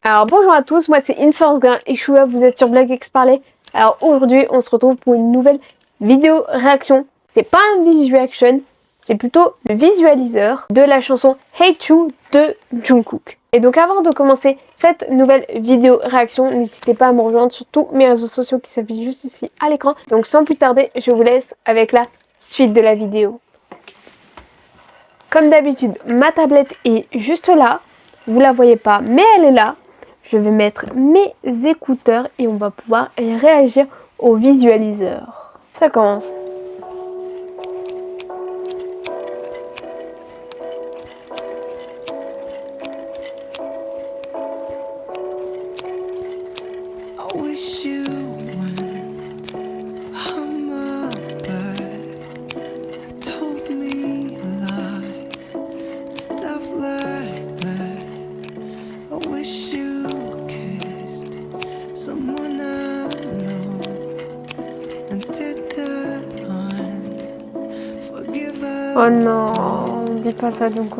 Alors bonjour à tous, moi c'est InSourceGrain et Choua, vous êtes sur Blague X Parler. Alors aujourd'hui on se retrouve pour une nouvelle vidéo réaction. C'est pas un visual, c'est plutôt le visualiseur de la chanson Hate You de Jungkook. Et donc avant de commencer cette nouvelle vidéo réaction, n'hésitez pas à me rejoindre sur tous mes réseaux sociaux qui s'affichent juste ici à l'écran. Donc sans plus tarder, je vous laisse avec la suite de la vidéo. Comme d'habitude, ma tablette est juste là. Vous la voyez pas, mais elle est là. Je vais mettre mes écouteurs et on va pouvoir réagir au visualiseur. Ça commence. Oh non, dis pas ça donc.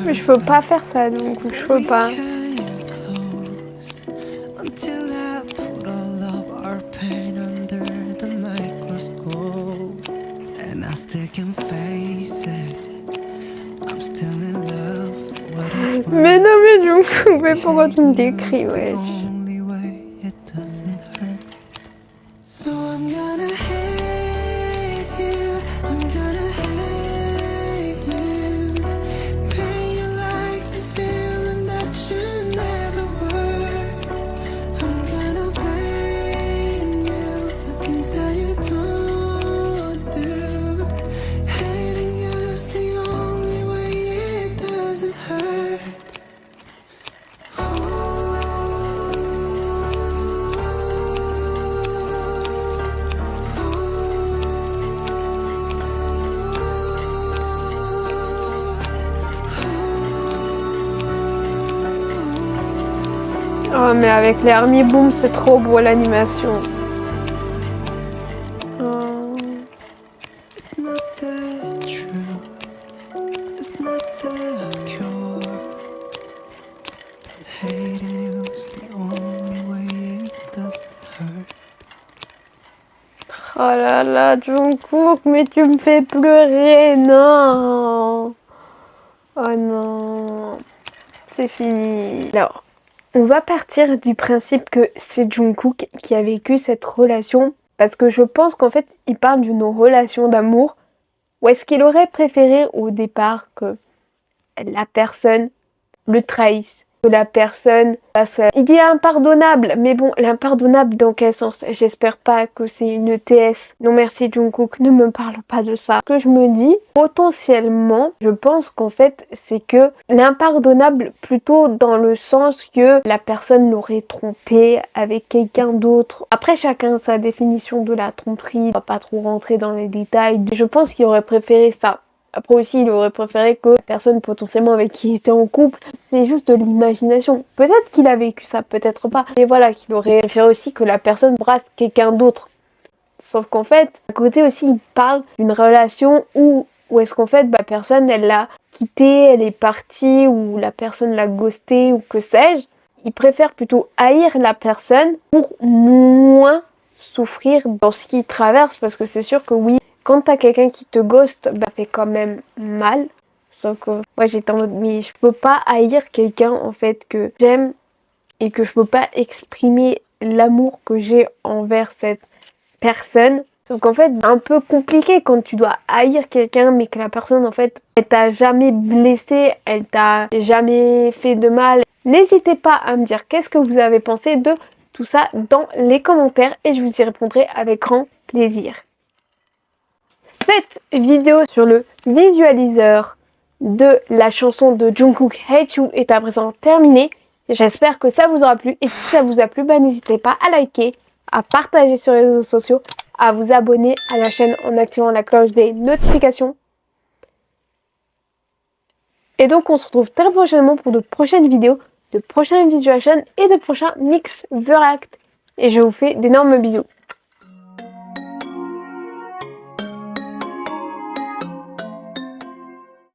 Mais je peux pas faire ça donc je peux pas. Mais non mais Jungkook, mais pourquoi tu me décris, wesh? Oh mais avec les Army Boom c'est trop beau l'animation. Oh. Oh là là Jungkook, mais tu me fais pleurer, non. Oh non, c'est fini. Alors, on va partir du principe que c'est Jungkook qui a vécu cette relation parce que je pense qu'en fait il parle d'une relation d'amour ou est-ce qu'il aurait préféré au départ que la personne le trahisse, que la personne fasse... Il dit impardonnable, mais bon, l'impardonnable dans quel sens? J'espère pas que c'est une TS. Non merci Jungkook, ne me parle pas de ça. Ce que je me dis, potentiellement, je pense qu'en fait, c'est que l'impardonnable plutôt dans le sens que la personne l'aurait trompé avec quelqu'un d'autre. Après, chacun sa définition de la tromperie, on va pas trop rentrer dans les détails. Je pense qu'il aurait préféré ça. Après aussi, il aurait préféré que la personne potentiellement avec qui il était en couple, c'est juste de l'imagination. Peut-être qu'il a vécu ça, peut-être pas. Et voilà, qu'il aurait préféré aussi que la personne brasse quelqu'un d'autre. Sauf qu'en fait, à côté aussi, il parle d'une relation où est-ce qu'en fait, la personne, elle l'a quitté, elle est partie, ou la personne l'a ghosté, ou que sais-je. Il préfère plutôt haïr la personne pour moins souffrir dans ce qu'il traverse, parce que c'est sûr que oui, quand t'as quelqu'un qui te ghost, ça fait quand même mal. Sauf que moi j'étais en mode, mais je peux pas haïr quelqu'un en fait que j'aime et que je peux pas exprimer l'amour que j'ai envers cette personne. Sauf qu'en fait, c'est un peu compliqué quand tu dois haïr quelqu'un mais que la personne en fait, elle t'a jamais blessé, elle t'a jamais fait de mal. N'hésitez pas à me dire qu'est-ce que vous avez pensé de tout ça dans les commentaires et je vous y répondrai avec grand plaisir. Cette vidéo sur le visualiseur de la chanson de Jungkook Hate You est à présent terminée. J'espère que ça vous aura plu. Et si ça vous a plu, n'hésitez pas à liker, à partager sur les réseaux sociaux, à vous abonner à la chaîne en activant la cloche des notifications. Et donc on se retrouve très prochainement pour de prochaines vidéos, de prochaines visual actions et de prochains mix The React. Et je vous fais d'énormes bisous.